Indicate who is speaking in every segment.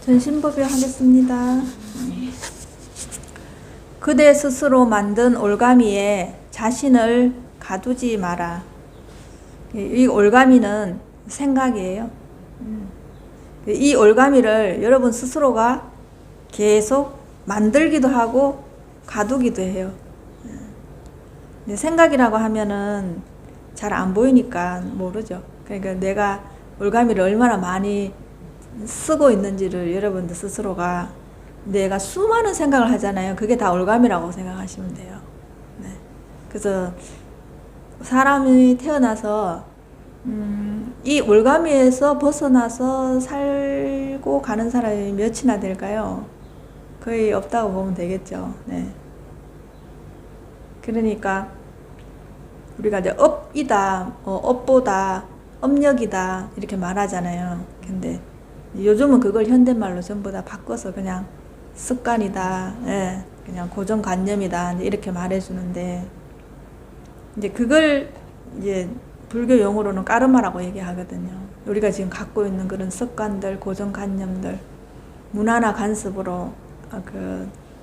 Speaker 1: 전신법요 하겠습니다. 그대 스스로 만든 올가미에 자신을 가두지 마라. 이 올가미는 생각이에요. 이 올가미를 여러분 스스로가 계속 만들기도 하고 가두기도 해요. 생각이라고 하면은 잘 안 보이니까 모르죠. 그러니까 내가 올가미를 얼마나 많이 쓰고 있는지를 여러분들 스스로가, 내가 수많은 생각을 하잖아요. 그게 다 올가미라고 생각하시면 돼요. 네. 그래서 사람이 태어나서 이 올가미에서 벗어나서 살고 가는 사람이 몇이나 될까요? 거의 없다고 보면 되겠죠. 네. 그러니까 우리가 이제 업이다, 업보다, 업력이다 이렇게 말하잖아요. 근데 요즘은 그걸 현대말로 전부 다 바꿔서 그냥 습관이다, 예, 그냥 고정관념이다 이렇게 말해주는데, 이제 그걸 이제 불교 용어로는 까르마라고 얘기하거든요. 우리가 지금 갖고 있는 그런 습관들, 고정관념들, 문화나 관습으로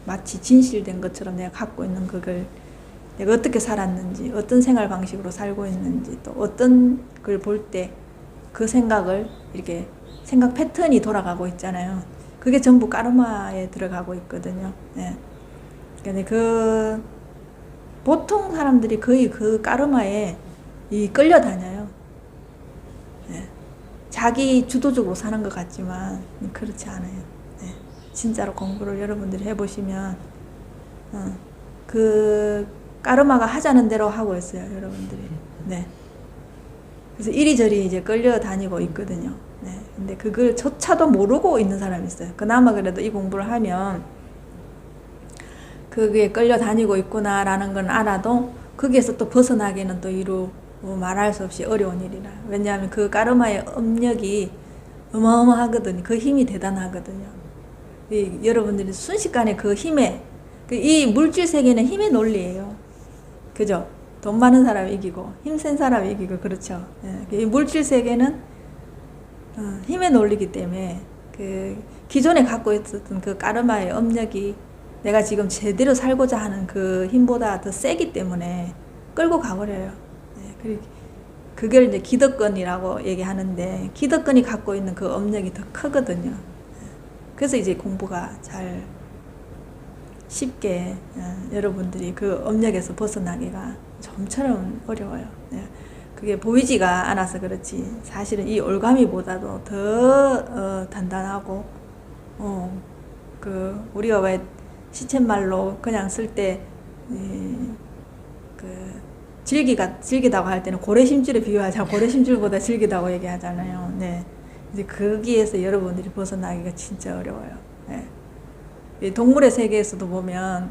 Speaker 1: 마치 진실된 것처럼 내가 갖고 있는 그걸, 내가 어떻게 살았는지, 어떤 생활 방식으로 살고 있는지, 또 어떤 걸 볼 때 그 생각을 이렇게 생각 패턴이 돌아가고 있잖아요. 그게 전부 까르마에 들어가고 있거든요. 네. 그러니까 보통 사람들이 거의 그 까르마에 끌려다녀요. 네. 자기 주도적으로 사는 것 같지만 그렇지 않아요. 네. 진짜로 공부를 여러분들이 해보시면 그 까르마가 하자는 대로 하고 있어요, 여러분들이. 네. 그래서 이리저리 이제 끌려다니고 있거든요. 네. 근데 그걸 조차도 모르고 있는 사람이 있어요. 그나마 그래도 이 공부를 하면 그게 끌려다니고 있구나라는 건 알아도 거기에서 또 벗어나기는 또 이루 말할 수 없이 어려운 일이라. 왜냐하면 그 까르마의 업력이 어마어마하거든요. 그 힘이 대단하거든요. 여러분들이 순식간에 그 힘에, 이 물질 세계는 힘의 논리예요. 그죠? 돈 많은 사람이 이기고 힘센 사람이 이기고 그렇죠. 예. 이 물질 세계는 힘의 논리이기 때문에 기존에 갖고 있었던 그 까르마의 업력이 내가 지금 제대로 살고자 하는 그 힘보다 더 세기 때문에 끌고 가버려요. 예. 그걸 이제 기득권이라고 얘기하는데, 기득권이 갖고 있는 그 업력이 더 크거든요. 예. 그래서 이제 공부가 잘 쉽게 여러분들이 그 업력에서 벗어나기가 좀처럼 어려워요. 그게 보이지가 않아서 그렇지 사실은 이 올가미보다도 더 단단하고, 우리가 왜 시쳇말로 그냥 쓸 때 질기다고 할 때는 고래심줄에 비유하자, 고래심줄보다 질기다고 얘기하잖아요. 네. 이제 거기에서 여러분들이 벗어나기가 진짜 어려워요. 네. 동물의 세계에서도 보면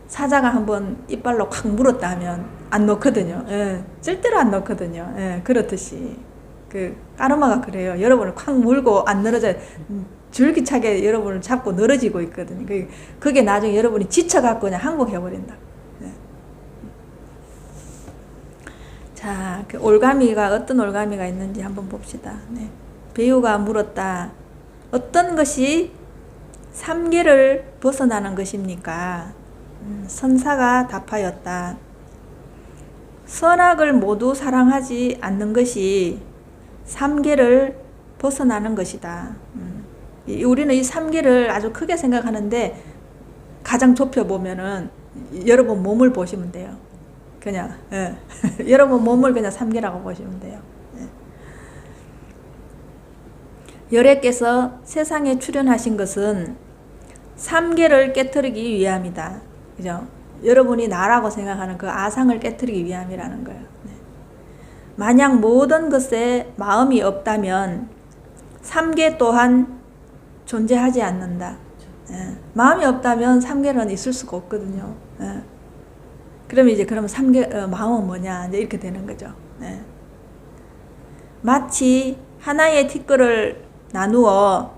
Speaker 1: 사자가 한번 이빨로 콱 물었다 하면 안 넣거든요. 예, 절대로 안 넣거든요. 예, 그렇듯이 그 까르마가 그래요. 여러분을 콱 물고 안 늘어져, 줄기차게 여러분을 잡고 늘어지고 있거든요. 그게 나중에 여러분이 지쳐갖고 그냥 항복해버린다. 예. 자, 그 올가미가 어떤 올가미가 있는지 한번 봅시다. 네. 배우가 물었다. 어떤 것이 삼계를 벗어나는 것입니까? 선사가 답하였다. 선악을 모두 사랑하지 않는 것이 삼계를 벗어나는 것이다. 우리는 이 삼계를 아주 크게 생각하는데, 가장 좁혀보면은 여러분 몸을 보시면 돼요. 그냥, 예. 여러분 몸을 그냥 삼계라고 보시면 돼요. 예. 열애께서 세상에 출현하신 것은 삼계를 깨트리기 위함이다. 그죠? 여러분이 나라고 생각하는 그 아상을 깨트리기 위함이라는 거예요. 네. 만약 모든 것에 마음이 없다면 삼계 또한 존재하지 않는다. 네. 마음이 없다면 삼계는 있을 수가 없거든요. 네. 그러면 삼계, 마음은 뭐냐? 이제 이렇게 되는 거죠. 네. 마치 하나의 티끌을 나누어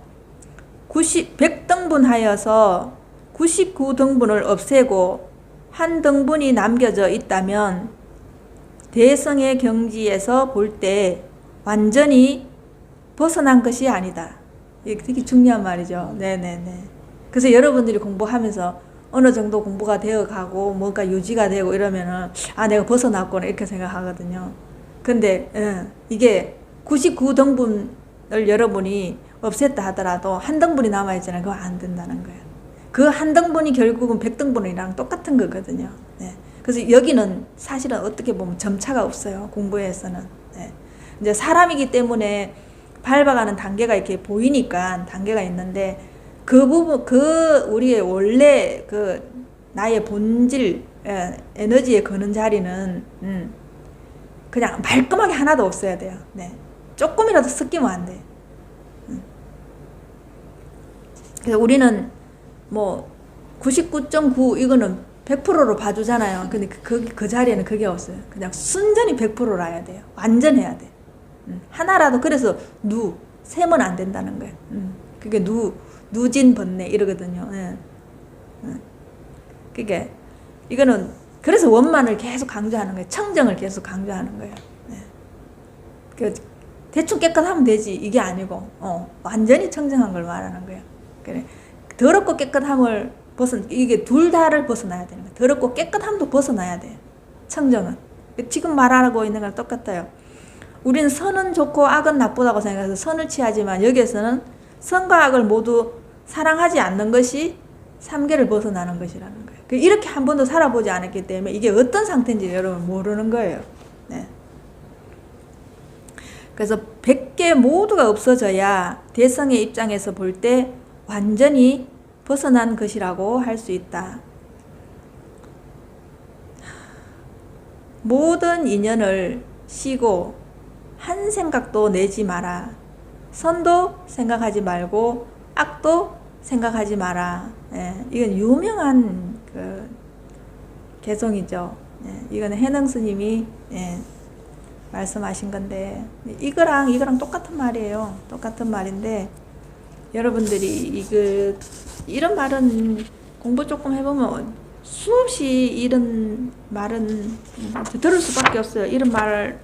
Speaker 1: 100등분하여서 99등분을 없애고 한 등분이 남겨져 있다면 대성의 경지에서 볼 때 완전히 벗어난 것이 아니다. 이게 되게 중요한 말이죠. 네네네. 그래서 여러분들이 공부하면서 어느 정도 공부가 되어 가고 뭔가 유지가 되고 이러면은 아 내가 벗어났구나 이렇게 생각하거든요. 근데 이게 99등분을 여러분이 없앴다 하더라도 한 등분이 남아있잖아요. 그거 안 된다는 거예요. 그 한 등분이 결국은 100등분이랑 똑같은 거거든요. 네. 그래서 여기는 사실은 어떻게 보면 점차가 없어요. 공부에서는. 네. 이제 사람이기 때문에 밟아가는 단계가 이렇게 보이니까 단계가 있는데 그 부분, 그 우리의 원래 그 나의 본질, 에너지에 거는 자리는 그냥 말끔하게 하나도 없어야 돼요. 네. 조금이라도 섞이면 안 돼. 그래서 우리는 뭐 99.9 이거는 100%로 봐주잖아요. 근데 그 자리에는 그게 없어요. 그냥 순전히 100%라야 돼요. 완전해야 돼. 하나라도 그래서 세면 안 된다는 거예요. 그게 누진 번뇌 이러거든요. 그게 이거는 그래서 원만을 계속 강조하는 거예요. 청정을 계속 강조하는 거예요. 그 대충 깨끗하면 되지 이게 아니고 완전히 청정한 걸 말하는 거예요. 그래 더럽고 깨끗함을 이게 둘 다를 벗어나야 되는 거예요. 더럽고 깨끗함도 벗어나야 돼요. 청정은 지금 말하고 있는 거랑 똑같아요. 우리는 선은 좋고 악은 나쁘다고 생각해서 선을 취하지만 여기에서는 선과 악을 모두 사랑하지 않는 것이 삼계를 벗어나는 것이라는 거예요. 이렇게 한 번도 살아보지 않았기 때문에 이게 어떤 상태인지 여러분 모르는 거예요. 네. 그래서 100개 모두가 없어져야 대성의 입장에서 볼 때 완전히 벗어난 것이라고 할 수 있다. 모든 인연을 쉬고 한 생각도 내지 마라. 선도 생각하지 말고 악도 생각하지 마라. 이건 유명한 그 개성이죠. 이거는 해능 스님이 말씀하신 건데 이거랑 똑같은 말이에요. 똑같은 말인데 여러분들이 이런 말은 공부 조금 해보면 수없이 이런 말은 들을 수밖에 없어요. 이런 말을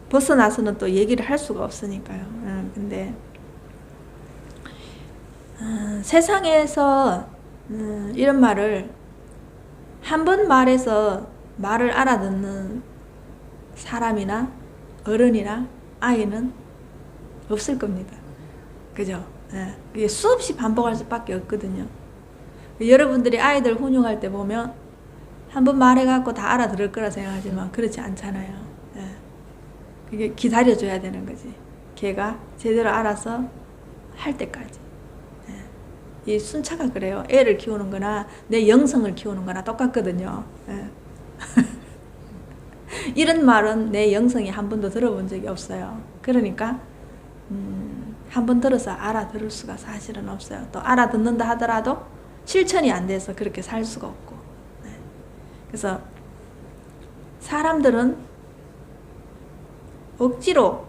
Speaker 1: 벗어나서는 또 얘기를 할 수가 없으니까요. 근데 세상에서 이런 말을 한 번 말해서 말을 알아듣는 사람이나 어른이나 아이는 없을 겁니다. 그죠? 그게 수없이 반복할 수밖에 없거든요. 여러분들이 아이들 훈육할 때 보면 한 번 말해갖고 다 알아들을 거라 생각하지만 그렇지 않잖아요. 그게 기다려줘야 되는 거지. 걔가 제대로 알아서 할 때까지. 이 순차가 그래요. 애를 키우는 거나 내 영성을 키우는 거나 똑같거든요. 이런 말은 내 영성이 한 번도 들어본 적이 없어요. 그러니까 한 번 들어서 알아들을 수가 사실은 없어요. 또 알아듣는다 하더라도 실천이 안 돼서 그렇게 살 수가 없고. 그래서 사람들은 억지로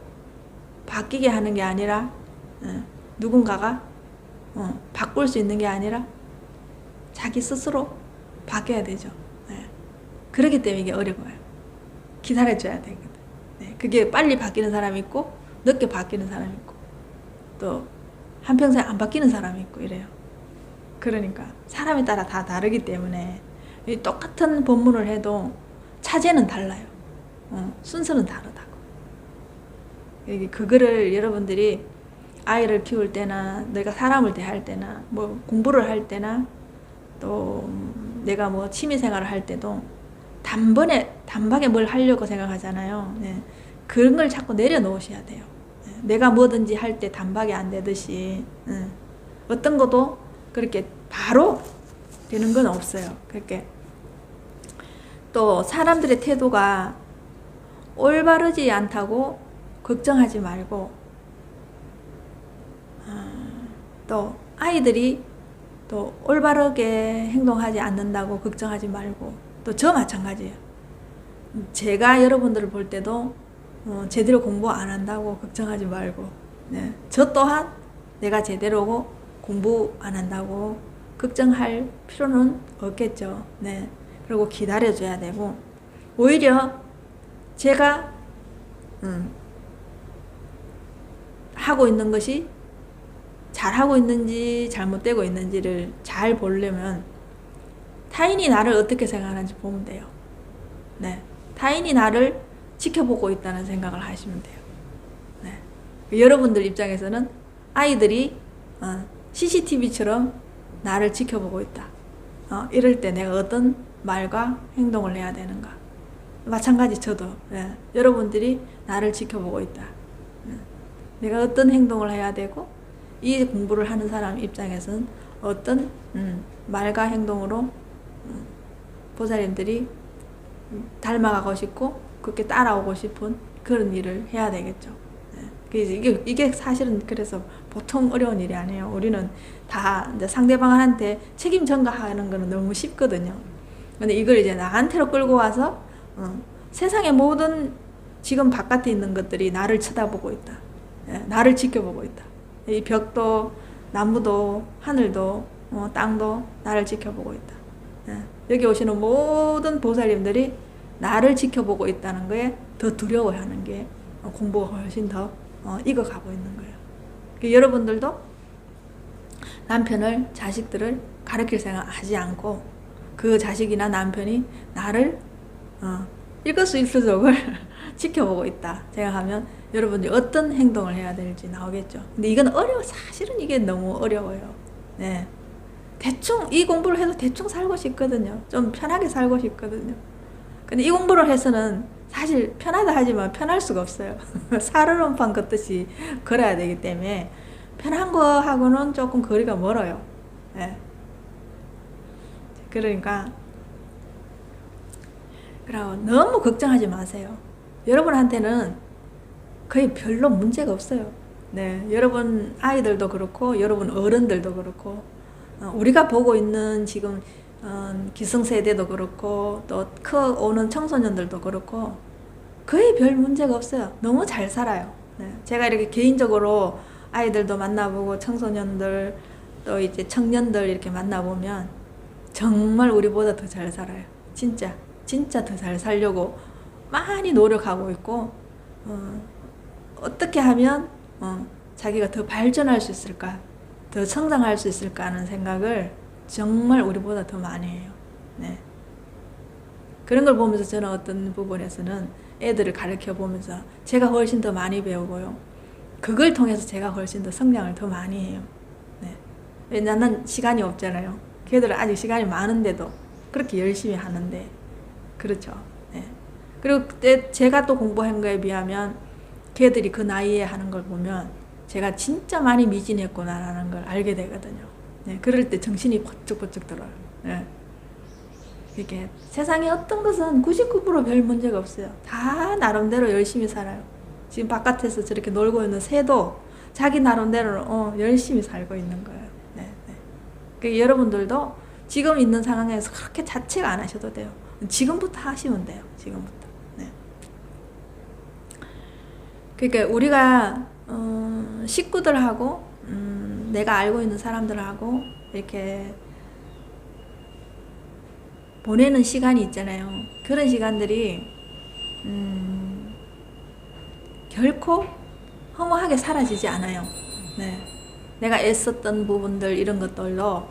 Speaker 1: 바뀌게 하는 게 아니라 누군가가 바꿀 수 있는 게 아니라 자기 스스로 바뀌어야 되죠. 그렇기 때문에 이게 어려워요. 기다려줘야 되거든. 그게 빨리 바뀌는 사람이 있고 늦게 바뀌는 사람이 있고 또 한평생 안 바뀌는 사람이 있고 이래요. 그러니까 사람에 따라 다 다르기 때문에 똑같은 법문을 해도 차제는 달라요. 순서는 다르다고. 그거를 여러분들이 아이를 키울 때나 내가 사람을 대할 때나 뭐 공부를 할 때나 또 내가 뭐 취미생활을 할 때도 단박에 뭘 하려고 생각하잖아요. 그런 걸 자꾸 내려놓으셔야 돼요. 내가 뭐든지 할 때 단박에 안 되듯이 어떤 것도 그렇게 바로 되는 건 없어요. 그렇게 또 사람들의 태도가 올바르지 않다고 걱정하지 말고 또 아이들이 또 올바르게 행동하지 않는다고 걱정하지 말고 또 저 마찬가지예요. 제가 여러분들을 볼 때도 제대로 공부 안 한다고 걱정하지 말고 저 또한 내가 제대로 공부 안 한다고 걱정할 필요는 없겠죠. 그리고 기다려줘야 되고 오히려 제가 하고 있는 것이 잘하고 있는지 잘못되고 있는지를 잘 보려면 타인이 나를 어떻게 생각하는지 보면 돼요. 네. 타인이 나를 지켜보고 있다는 생각을 하시면 돼요. 네. 여러분들 입장에서는 아이들이 CCTV처럼 나를 지켜보고 있다. 이럴 때 내가 어떤 말과 행동을 해야 되는가. 마찬가지 저도 여러분들이 나를 지켜보고 있다. 내가 어떤 행동을 해야 되고 이 공부를 하는 사람 입장에서는 어떤 말과 행동으로 보살님들이 닮아가고 싶고 그렇게 따라오고 싶은 그런 일을 해야 되겠죠. 이게 사실은 그래서 보통 어려운 일이 아니에요. 우리는 다 이제 상대방한테 책임 전가하는 거는 너무 쉽거든요. 근데 이걸 이제 나한테로 끌고 와서 세상의 모든 지금 바깥에 있는 것들이 나를 쳐다보고 있다. 나를 지켜보고 있다. 이 벽도 나무도 하늘도 땅도 나를 지켜보고 있다. 여기 오시는 모든 보살님들이 나를 지켜보고 있다는 거에 더 두려워하는 게 공부가 훨씬 더 익어가고 있는 거예요. 여러분들도 남편을 자식들을 가르칠 생각하지 않고 그 자식이나 남편이 나를 일거수일투족을 지켜보고 있다 생각하면 여러분들이 어떤 행동을 해야 될지 나오겠죠. 근데 이건 사실은 이게 너무 어려워요. 네. 대충 이 공부를 해도 대충 살고 싶거든요. 좀 편하게 살고 싶거든요. 근데 이 공부를 해서는 사실 편하다 하지만 편할 수가 없어요. 살얼음판 걷듯이 걸어야 되기 때문에 편한 거하고는 조금 거리가 멀어요. 네. 그러니까 너무 걱정하지 마세요. 여러분한테는 거의 별로 문제가 없어요. 네, 여러분 아이들도 그렇고 여러분 어른들도 그렇고 우리가 보고 있는 지금 기성세대도 그렇고 또 커오는 청소년들도 그렇고 거의 별 문제가 없어요. 너무 잘 살아요. 네, 제가 이렇게 개인적으로 아이들도 만나보고 청소년들 또 이제 청년들 이렇게 만나보면 정말 우리보다 더 잘 살아요. 진짜 더 잘 살려고 많이 노력하고 있고 어떻게 하면 자기가 더 발전할 수 있을까, 더 성장할 수 있을까 하는 생각을 정말 우리보다 더 많이 해요. 네. 그런 걸 보면서 저는 어떤 부분에서는 애들을 가르쳐 보면서 제가 훨씬 더 많이 배우고요. 그걸 통해서 제가 훨씬 더 성장을 더 많이 해요. 네. 왜냐면 시간이 없잖아요. 걔들은 아직 시간이 많은데도 그렇게 열심히 하는데 그렇죠. 네. 그리고 그때 제가 또 공부한 거에 비하면 걔들이 그 나이에 하는 걸 보면 제가 진짜 많이 미진했구나라는 걸 알게 되거든요. 네. 그럴 때 정신이 번쩍번쩍 들어요. 네. 이게 세상에 어떤 것은 99%별 문제가 없어요. 다 나름대로 열심히 살아요. 지금 바깥에서 저렇게 놀고 있는 새도 자기 나름대로 열심히 살고 있는 거예요. 네, 네. 그러니까 여러분들도 지금 있는 상황에서 그렇게 자책 안 하셔도 돼요. 지금부터 하시면 돼요. 지금부터. 네. 그러니까 우리가 식구들하고 내가 알고 있는 사람들하고 이렇게 보내는 시간이 있잖아요. 그런 시간들이 결코 허무하게 사라지지 않아요. 네. 내가 애썼던 부분들 이런 것들도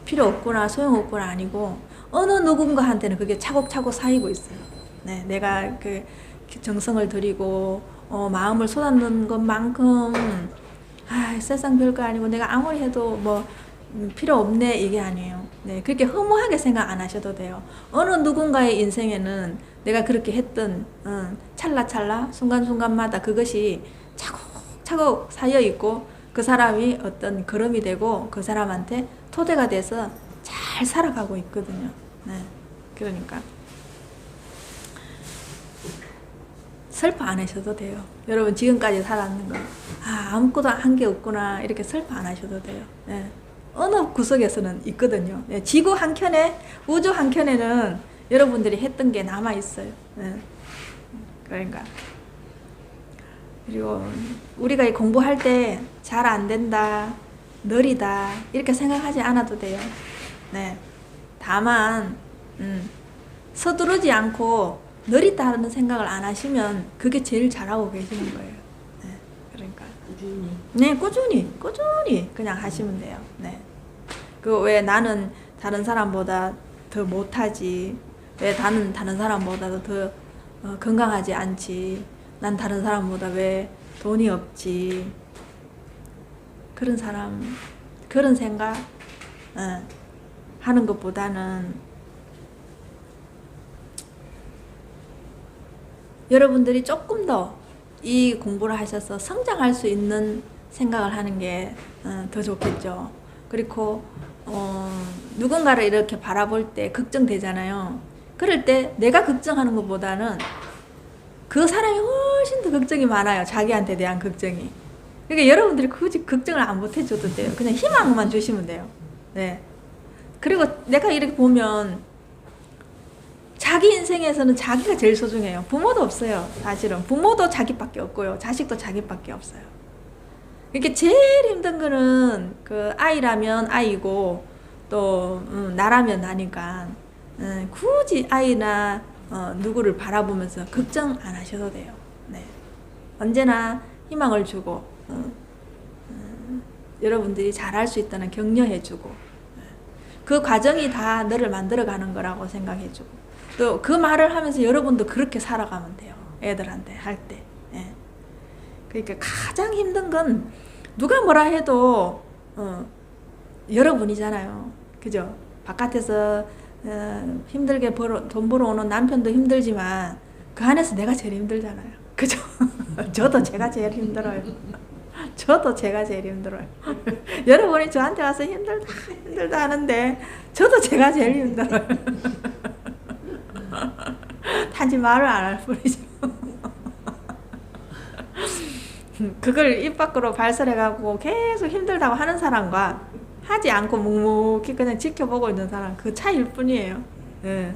Speaker 1: 필요 없구나 소용없구나 아니고 어느 누군가한테는 그게 차곡차곡 쌓이고 있어요. 네. 내가 그 정성을 들이고 마음을 쏟아놓은 것만큼 세상 별거 아니고 내가 아무리 해도 뭐 필요 없네 이게 아니에요. 네, 그렇게 허무하게 생각 안 하셔도 돼요. 어느 누군가의 인생에는 내가 그렇게 했던 찰나찰나 순간순간마다 그것이 차곡차곡 쌓여 있고 그 사람이 어떤 걸음이 되고 그 사람한테 토대가 돼서 잘 살아가고 있거든요. 네, 그러니까 슬퍼 안 하셔도 돼요. 여러분 지금까지 살았는 거 아무것도 한 게 없구나 이렇게 슬퍼 안 하셔도 돼요. 네. 어느 구석에서는 있거든요. 네, 지구 한켠에 우주 한켠에는 여러분들이 했던 게 남아 있어요. 네. 그러니까 그리고 우리가 이 공부할 때 잘 안 된다, 느리다 이렇게 생각하지 않아도 돼요. 네. 다만 서두르지 않고 느리다는 생각을 안 하시면 그게 제일 잘하고 계시는 거예요. 네, 그러니까
Speaker 2: 꾸준히.
Speaker 1: 네, 꾸준히 그냥 하시면 돼요. 네. 그 왜 나는 다른 사람보다 더 못하지? 왜 나는 다른 사람보다도 더 건강하지 않지? 난 다른 사람보다 왜 돈이 없지? 그런 생각 하는 것보다는 여러분들이 조금 더 이 공부를 하셔서 성장할 수 있는 생각을 하는 게 더 좋겠죠. 그리고 누군가를 이렇게 바라볼 때 걱정되잖아요. 그럴 때 내가 걱정하는 것보다는 그 사람이 훨씬 더 걱정이 많아요. 자기한테 대한 걱정이. 그러니까 여러분들이 굳이 걱정을 안 못해줘도 돼요. 그냥 희망만 주시면 돼요. 네. 그리고 내가 이렇게 보면 자기 인생에서는 자기가 제일 소중해요. 부모도 없어요. 사실은 부모도 자기밖에 없고요. 자식도 자기밖에 없어요. 이렇게 제일 힘든 거는 그 아이라면 아이고 또 나라면 나니까 굳이 아이나 누구를 바라보면서 걱정 안 하셔도 돼요. 네. 언제나 희망을 주고 여러분들이 잘할 수 있다는 격려해주고 그 과정이 다 너를 만들어가는 거라고 생각해주고 또 그 말을 하면서 여러분도 그렇게 살아가면 돼요. 애들한테 할 때. 예. 그러니까 가장 힘든 건 누가 뭐라 해도 여러분이잖아요. 그죠? 바깥에서 힘들게 돈 벌어오는 남편도 힘들지만 그 안에서 내가 제일 힘들잖아요. 그죠? 저도 제가 제일 힘들어요. 저도 제가 제일 힘들어요. 여러분이 저한테 와서 힘들다 하는데 저도 제가 제일 힘들어요. 단지 말을 안 할 뿐이죠. 그걸 입 밖으로 발설해가고 계속 힘들다고 하는 사람과 하지 않고 묵묵히 그냥 지켜보고 있는 사람 그 차이일 뿐이에요. 예.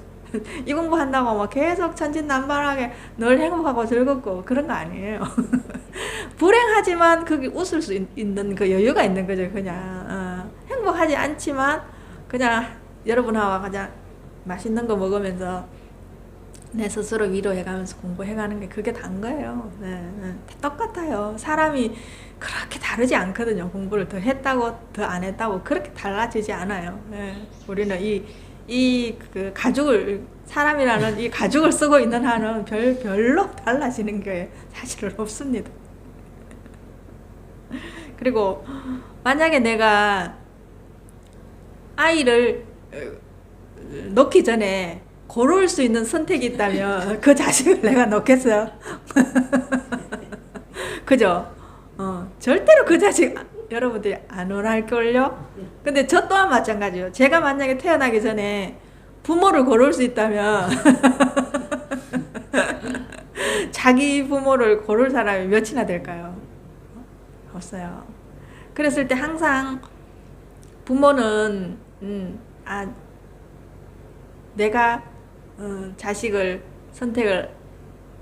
Speaker 1: 이 공부한다고 막 계속 천진난만하게 늘 행복하고 즐겁고 그런 거 아니에요. 불행하지만 그게 웃을 수 있는 그 여유가 있는 거죠. 그냥 행복하지 않지만 그냥 여러분하고 그냥 맛있는 거 먹으면서 내 스스로 위로해가면서 공부해가는 게 그게 단 거예요. 네, 다 똑같아요. 사람이 그렇게 다르지 않거든요. 공부를 더 했다고 더 안 했다고 그렇게 달라지지 않아요. 네, 우리는 그 가죽을 사람이라는 이 가죽을 쓰고 있는 한은 별로 달라지는 게 사실은 없습니다. 그리고 만약에 내가 아이를 놓기 전에 고를 수 있는 선택이 있다면 그 자식을 내가 놓겠어요. 그죠? 절대로 그 자식 여러분들이 안 원할걸요? 근데 저 또한 마찬가지예요. 제가 만약에 태어나기 전에 부모를 고를 수 있다면 자기 부모를 고를 사람이 몇이나 될까요? 없어요. 그랬을 때 항상 부모는 내가 자식을 선택을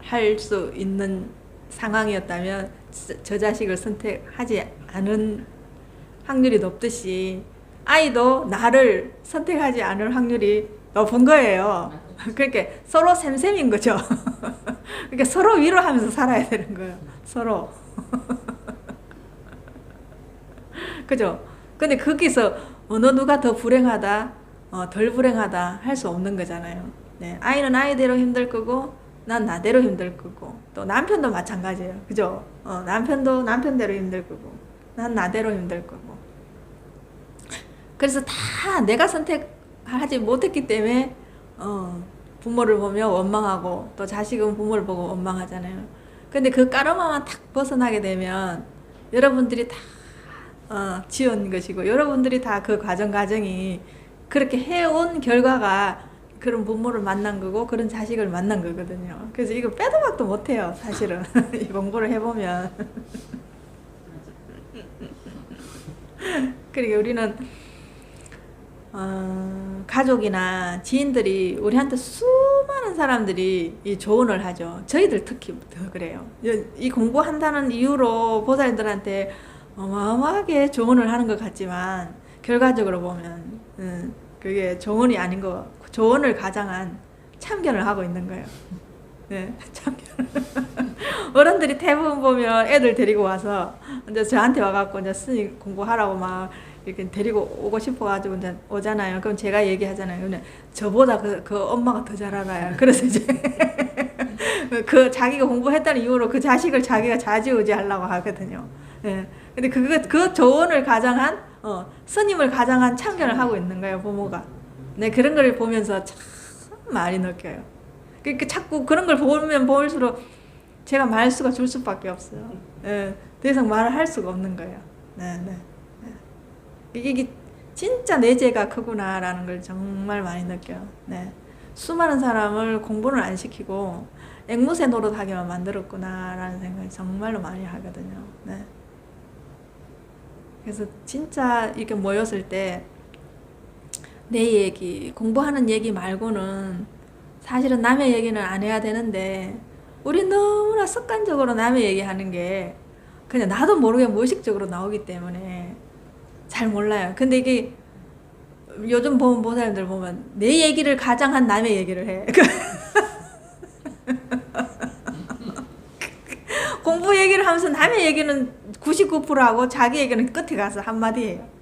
Speaker 1: 할 수 있는 상황이었다면 저 자식을 선택하지 않은 확률이 높듯이 아이도 나를 선택하지 않을 확률이 높은 거예요. 그러니까 서로 셈셈인 거죠. 그러니까 서로 위로하면서 살아야 되는 거예요. 서로. 그죠? 근데 거기서 어느 누가 더 불행하다, 덜 불행하다 할 수 없는 거잖아요. 네, 아이는 아이대로 힘들 거고, 난 나대로 힘들 거고, 또 남편도 마찬가지예요. 그죠? 남편도 남편대로 힘들 거고, 난 나대로 힘들 거고. 그래서 다 내가 선택하지 못했기 때문에, 부모를 보며 원망하고, 또 자식은 부모를 보고 원망하잖아요. 근데 그 까르마만 탁 벗어나게 되면, 여러분들이 다 지은 것이고 여러분들이 다 그 과정이 그렇게 해온 결과가 그런 부모를 만난 거고 그런 자식을 만난 거거든요. 그래서 이거 빼도 박도 못해요. 사실은 이 공부를 해보면. 그러니까 우리는 가족이나 지인들이 우리한테 수많은 사람들이 이 조언을 하죠. 저희들 특히 더 그래요. 이 공부한다는 이유로 보살님들한테 어마어마하게 조언을 하는 것 같지만 결과적으로 보면 그게 조언이 아닌 거, 조언을 가장한 참견을 하고 있는 거예요. 네, 참견. 어른들이 대부분 보면 애들 데리고 와서 이제 저한테 와갖고 이제 스님 공부하라고 막 이렇게 데리고 오고 싶어가지고 이제 오잖아요. 그럼 제가 얘기하잖아요. 근데 저보다 그 엄마가 더 잘 알아요. 그래서 이제 그 자기가 공부했다는 이유로 그 자식을 자기가 좌지우지 하려고 하거든요. 예. 근데 그 조언을 가장한, 스님을 가장한 참견을 하고 있는 거예요, 부모가. 네, 그런 걸 보면서 참 많이 느껴요. 그러니까 자꾸 그런 걸 보면 볼수록 제가 말수가 줄 수밖에 없어요. 예. 더 이상 말을 할 수가 없는 거예요. 네, 네. 네. 이게 진짜 내 죄가 크구나라는 걸 정말 많이 느껴요. 네. 수많은 사람을 공부를 안 시키고 앵무새 노릇하게만 만들었구나라는 생각을 정말로 많이 하거든요. 네. 그래서 진짜 이렇게 모였을 때 내 얘기, 공부하는 얘기 말고는 사실은 남의 얘기는 안 해야 되는데 우리 너무나 습관적으로 남의 얘기하는 게 그냥 나도 모르게 무의식적으로 나오기 때문에 잘 몰라요. 근데 이게 요즘 보면 보살님들 보면 내 얘기를 가장한 남의 얘기를 해. 공부 얘기를 하면서 남의 얘기는 99%하고 자기 얘기는 끝에 가서 한마디예요.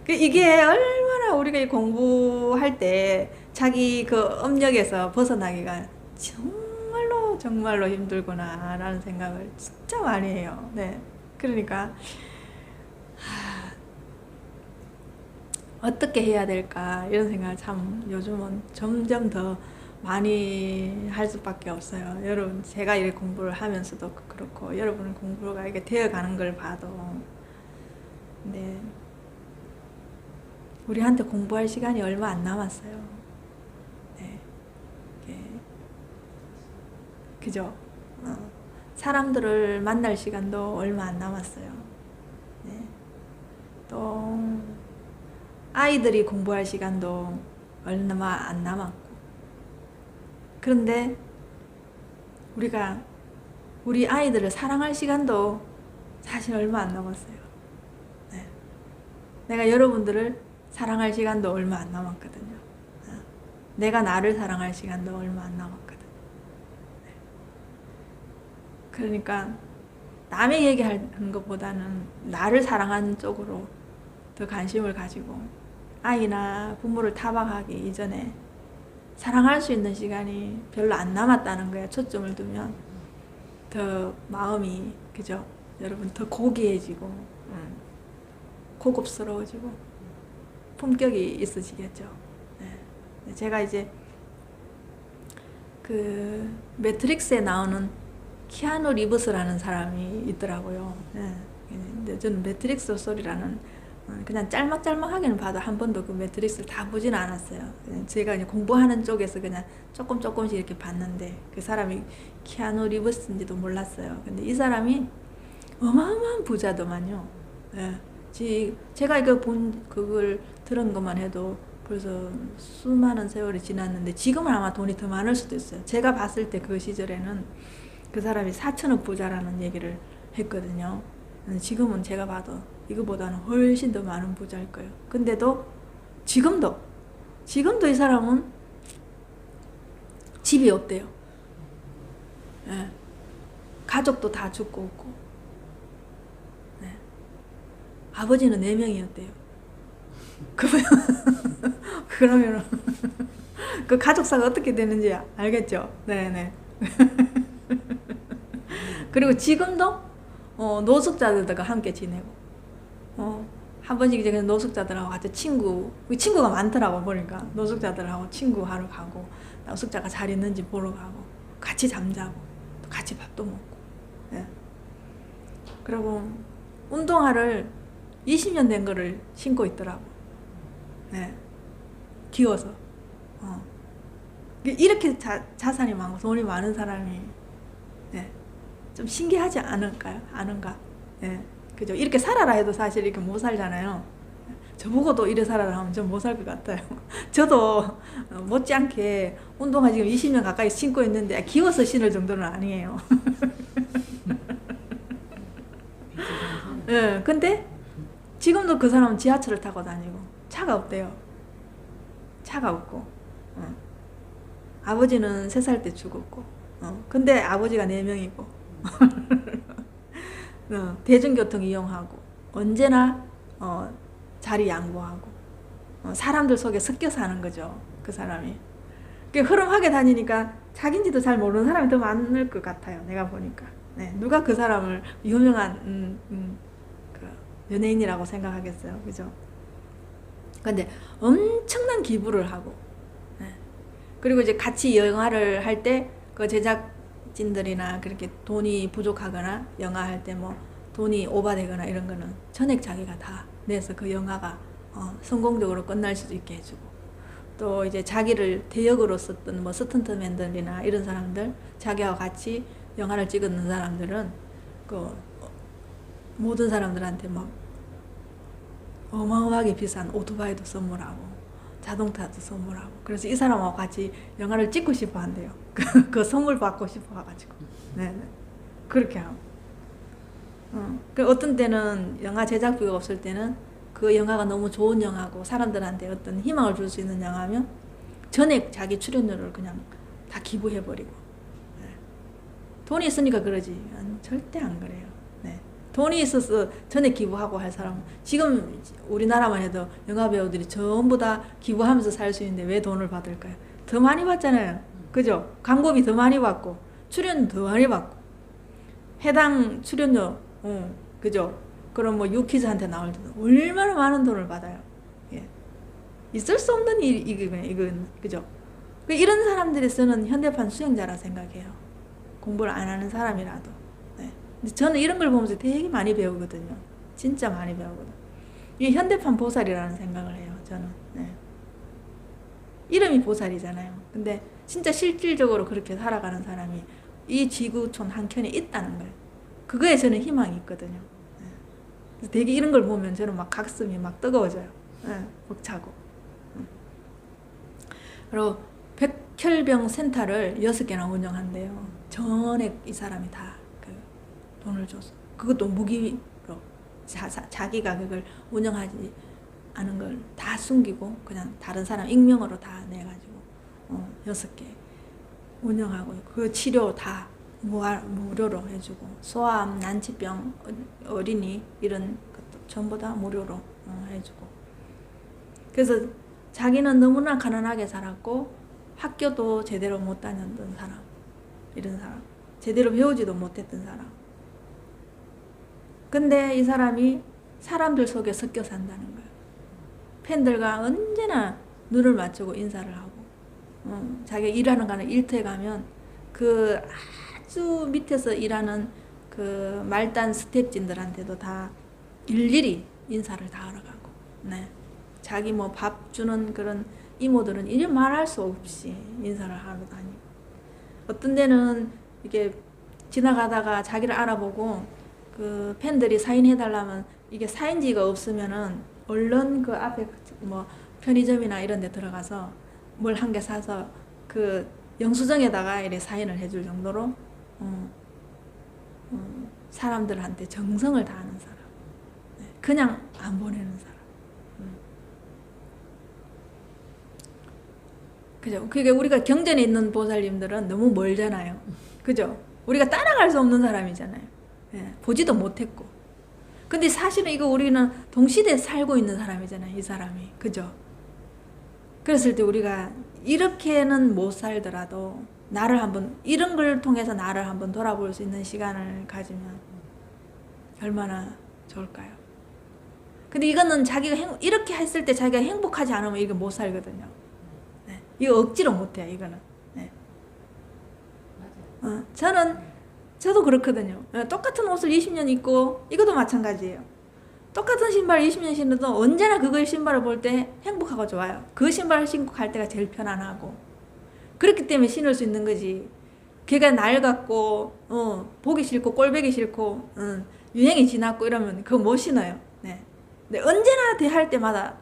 Speaker 1: 이게 얼마나 우리가 공부할 때 자기 그 업력에서 벗어나기가 정말로 정말로 힘들구나 라는 생각을 진짜 많이 해요. 네. 그러니까 어떻게 해야 될까 이런 생각을 참 요즘은 점점 더 많이 할 수밖에 없어요. 여러분, 제가 이렇게 공부를 하면서도 그렇고 여러분 공부가 이렇게 되어가는 걸 봐도 네, 우리한테 공부할 시간이 얼마 안 남았어요. 네. 그죠? 사람들을 만날 시간도 얼마 안 남았어요. 네. 또 아이들이 공부할 시간도 얼마 안 남았고 그런데 우리가 우리 아이들을 사랑할 시간도 사실 얼마 안 남았어요. 네. 내가 여러분들을 사랑할 시간도 얼마 안 남았거든요. 내가 나를 사랑할 시간도 얼마 안 남았거든요. 네. 그러니까 남의 얘기하는 것보다는 나를 사랑하는 쪽으로 더 관심을 가지고 아이나 부모를 타박하기 이전에 사랑할 수 있는 시간이 별로 안 남았다는 거에 초점을 두면 더 마음이, 그죠? 여러분 더 고귀해지고 고급스러워지고 품격이 있어지겠죠. 네. 제가 이제 그 매트릭스에 나오는 키아누 리브스라는 사람이 있더라고요. 네. 근데 저는 매트릭스 소리라는 그냥 짤막짤막하게는 봐도 한 번도 그 매트릭스를 다 보지는 않았어요. 제가 이제 공부하는 쪽에서 그냥 조금씩 이렇게 봤는데 그 사람이 키아누 리브스인지도 몰랐어요. 근데 이 사람이 어마어마한 부자더만요. 네. 제가 이거 그걸 들은 것만 해도 벌써 수많은 세월이 지났는데 지금은 아마 돈이 더 많을 수도 있어요. 제가 봤을 때 그 시절에는 그 사람이 4천억 부자라는 얘기를 했거든요. 지금은 제가 봐도 이거보다는 훨씬 더 많은 부자일 거예요. 근데도 지금도 이 사람은 집이 없대요. 네. 가족도 다 죽고 없고, 네. 아버지는 4명이었대요. 그러면 그 가족사가 어떻게 되는지 알겠죠? 네네. 그리고 지금도 노숙자들과 함께 지내고 한 번씩 이제 노숙자들하고 같이 친구가 많더라고. 보니까 노숙자들하고 친구하러 가고 노숙자가 잘 있는지 보러 가고 같이 잠자고 또 같이 밥도 먹고. 예. 그리고 운동화를 20년 된 거를 신고 있더라고. 예. 귀여워서. 이렇게 자산이 많고 돈이 많은 사람이 예. 좀 신기하지 않은가? 예. 그죠? 이렇게 살아라 해도 사실 이렇게 못 살잖아요. 저보고도 이래 살아라 하면 좀 못 살 것 같아요. 저도 못지않게 운동화 지금 20년 가까이 신고 있는데 귀여워서 신을 정도는 아니에요. 예, 근데 지금도 그 사람은 지하철을 타고 다니고 차가 없대요. 차가 없고 아버지는 3살 때 죽었고 근데 아버지가 4명이고 대중교통 이용하고 언제나 자리 양보하고 사람들 속에 섞여 사는 거죠. 그 사람이. 흐름하게 다니니까 자기인지도 잘 모르는 사람이 더 많을 것 같아요. 내가 보니까. 네, 누가 그 사람을 유명한 그 연예인이라고 생각하겠어요. 그죠? 근데 엄청난 기부를 하고, 네. 그리고 이제 같이 영화를 할 때 그 제작진들이나 그렇게 돈이 부족하거나 영화 할 때 뭐 돈이 오바되거나 이런 거는 전액 자기가 다 내서 그 영화가 성공적으로 끝날 수도 있게 해주고, 또 이제 자기를 대역으로 썼던 뭐 스턴트맨들이나 이런 사람들, 자기와 같이 영화를 찍었는 사람들은 그 모든 사람들한테 막 어마어마하게 비싼 오토바이도 선물하고 자동차도 선물하고, 그래서 이 사람하고 같이 영화를 찍고 싶어 한대요. 그 선물 받고 싶어 가지고. 네, 그렇게 하고. 그 어떤 때는 영화 제작비가 없을 때는 그 영화가 너무 좋은 영화고 사람들한테 어떤 희망을 줄 수 있는 영화면 전액 자기 출연료를 그냥 다 기부해버리고. 네. 돈이 있으니까 그러지. 절대 안 그래요. 네. 돈이 있어서 전액 기부하고 할 사람은, 지금 우리나라만 해도 영화 배우들이 전부 다 기부하면서 살 수 있는데 왜 돈을 받을까요? 더 많이 받잖아요. 그죠? 광고비 더 많이 받고 출연료 더 많이 받고 해당 출연료, 그죠? 그럼 뭐 유키즈한테 나올 때도 얼마나 많은 돈을 받아요. 예. 있을 수 없는 이건 그죠? 이런 사람들이 쓰는 현대판 수행자라 생각해요. 공부를 안 하는 사람이라도. 네. 근데 저는 이런 걸 보면서 되게 많이 배우거든요. 진짜 많이 배우거든요. 이게 현대판 보살이라는 생각을 해요. 저는. 네. 이름이 보살이잖아요. 근데 진짜 실질적으로 그렇게 살아가는 사람이 이 지구촌 한켠에 있다는 거예요. 그거에 저는 희망이 있거든요. 네. 되게 이런 걸 보면 저는 막 가슴이 막 뜨거워져요. 네. 벅차고. 그리고 백혈병 센터를 6개나 운영한대요. 전액 이 사람이 다 그 돈을 줘서. 그것도 무기로. 자기가 그걸 운영하지 않은 걸 다 숨기고 그냥 다른 사람 익명으로 다 내가지고 6개 운영하고, 그 치료 다 무료로 해주고, 소아암, 난치병, 어린이 이런 것도 전부 다 무료로 해주고. 그래서 자기는 너무나 가난하게 살았고 학교도 제대로 못 다녔던 사람, 이런 사람, 제대로 배우지도 못했던 사람. 근데 이 사람이 사람들 속에 섞여 산다는 거예요. 팬들과 언제나 눈을 맞추고 인사를 하고, 자기가 일하는 가는 일터에 가면 그 아주 밑에서 일하는 그 말단 스텝진들한테도 다 일일이 인사를 다 하러 가고, 네. 자기 뭐 밥 주는 그런 이모들은 이름 말할 수 없이 인사를 하러 다니고, 어떤 데는 이게 지나가다가 자기를 알아보고 그 팬들이 사인해달라면 이게 사인지가 없으면은 얼른 그 앞에 뭐 편의점이나 이런 데 들어가서 뭘 한 개 사서 그 영수증에다가 이렇게 사인을 해줄 정도로 사람들한테 정성을 다하는 사람. 네. 그냥 안 보내는 사람. 그죠? 그게 우리가 경전에 있는 보살님들은 너무 멀잖아요. 그죠? 우리가 따라갈 수 없는 사람이잖아요. 예, 보지도 못했고. 근데 사실은 이거 우리는 동시대에 살고 있는 사람이잖아요. 이 사람이. 그죠? 그랬을 때 우리가 이렇게는 못 살더라도 나를 한번, 이런 걸 통해서 나를 한번 돌아볼 수 있는 시간을 가지면 얼마나 좋을까요? 근데 이거는 자기가 이렇게 했을 때 자기가 행복하지 않으면 이거 못 살거든요. 네. 이거 억지로 못 해요, 이거는. 네. 저도 그렇거든요. 똑같은 옷을 20년 입고, 이것도 마찬가지예요. 똑같은 신발 20년 신어도 언제나 그걸 신발을 볼 때 행복하고 좋아요. 그 신발을 신고 갈 때가 제일 편안하고. 그렇기 때문에 신을 수 있는 거지. 걔가 낡았고, 보기 싫고, 꼴보기 싫고, 유행이 지났고 이러면 그거 못 신어요. 네. 근데 언제나 대할 때마다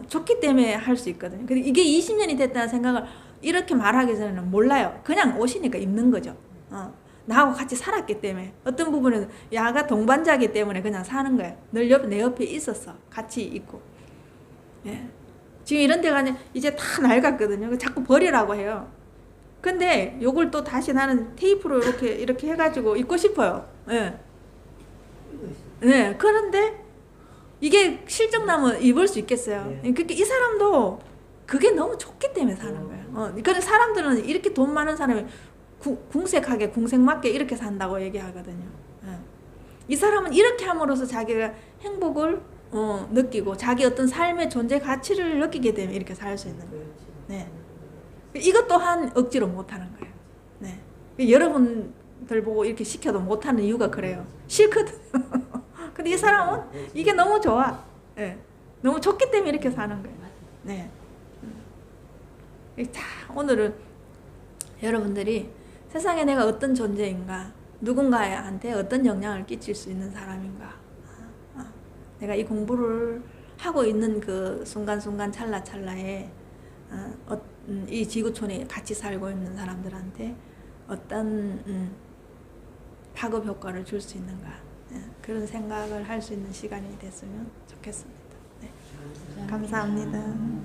Speaker 1: 좋기 때문에 할 수 있거든요. 근데 이게 20년이 됐다는 생각을 이렇게 말하기 전에는 몰라요. 그냥 옷이니까 입는 거죠. 나하고 같이 살았기 때문에, 어떤 부분에서 야가 동반자기 때문에 그냥 사는 거예요. 늘 내 옆에 있었어. 같이 있고. 예. 지금 이런 데가 이제 다 낡았거든요. 자꾸 버리라고 해요. 근데 요걸 또 다시 나는 테이프로 이렇게 해가지고 입고 싶어요. 예. 네. 그런데 이게 실적 나면 입을 수 있겠어요.
Speaker 2: 네.
Speaker 1: 그러니까 이 사람도 그게 너무 좋기 때문에 사는 거예요. 그러니까 사람들은 이렇게 돈 많은 사람이 궁색하게 궁색맞게 이렇게 산다고 얘기하거든요. 예. 이 사람은 이렇게 함으로써 자기가 행복을 느끼고 자기 어떤 삶의 존재 가치를 느끼게 되면 이렇게 살 수 있는 거예요. 네. 이것 또한 억지로 못하는 거예요. 네. 여러분들 보고 이렇게 시켜도 못하는 이유가 그래요. 싫거든. 근데 이 사람은 이게 너무 좋아. 네. 너무 좋기 때문에 이렇게 사는 거예요. 네. 자, 오늘은 여러분들이 세상에 내가 어떤 존재인가, 누군가한테 어떤 영향을 끼칠 수 있는 사람인가, 내가 이 공부를 하고 있는 그 순간순간 찰나찰나에 이 지구촌에 같이 살고 있는 사람들한테 어떤 파급 효과를 줄 수 있는가, 그런 생각을 할 수 있는 시간이 됐으면 좋겠습니다. 네. 감사합니다.